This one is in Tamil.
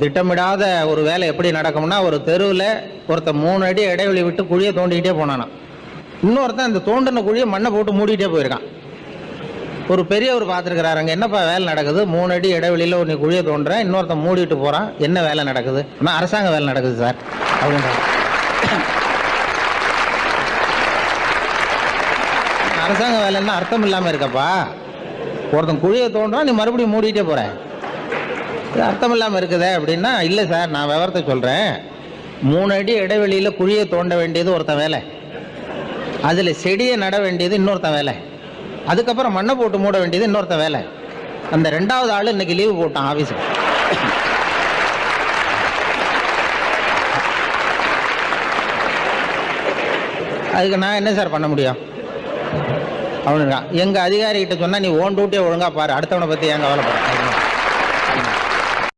திட்டமிடாத ஒரு வேலை எப்படி நடக்கும்னா, ஒரு தெருவில் ஒருத்தர் 3 அடி இடைவெளி விட்டு குழியை தோண்டிக்கிட்டே போனானா, இன்னொருத்தன் இந்த தோண்டின குழியை மண்ணை போட்டு மூடிக்கிட்டே போயிருக்கான். ஒரு பெரியவர் பார்த்துருக்கிறாரு, அங்கே என்னப்பா வேலை நடக்குது, 3 அடி இடைவெளியில் நீ குழியை தோன்ற, இன்னொருத்தன் மூடிட்டு போகிறான், என்ன வேலை நடக்குது? ஆனால் அரசாங்க வேலை நடக்குது சார் அப்படின்ற. அரசாங்க வேலைன்னா அர்த்தம் இல்லாமல் இருக்கப்பா. ஒருத்தன் குழியை தோன்றான், நீ மறுபடியும் மூடிட்டே போற, இது அர்த்தம் இல்லாமல் இருக்குதே அப்படின்னா, இல்லை சார் நான் விவரத்தை சொல்கிறேன். 3 அடி இடைவெளியில் குழியை தோண்ட வேண்டியது ஒருத்தன் வேலை, அதில் செடியை நட வேண்டியது இன்னொருத்தன் வேலை, அதுக்கப்புறம் மண்ணை போட்டு மூட வேண்டியது இன்னொருத்தன் வேலை. அந்த 2வது ஆள் இன்னைக்கு லீவு போட்டான் ஆஃபீஸுக்கு. அதுக்கு நான் என்ன சார் பண்ண முடியும் அப்படின்னு எங்கள் அதிகாரிகிட்ட சொன்னால், நீ ஓன் டியூட்டியை ஒழுங்காக பாரு, அடுத்தவனை பற்றி ஏன் கவலைப்படுற?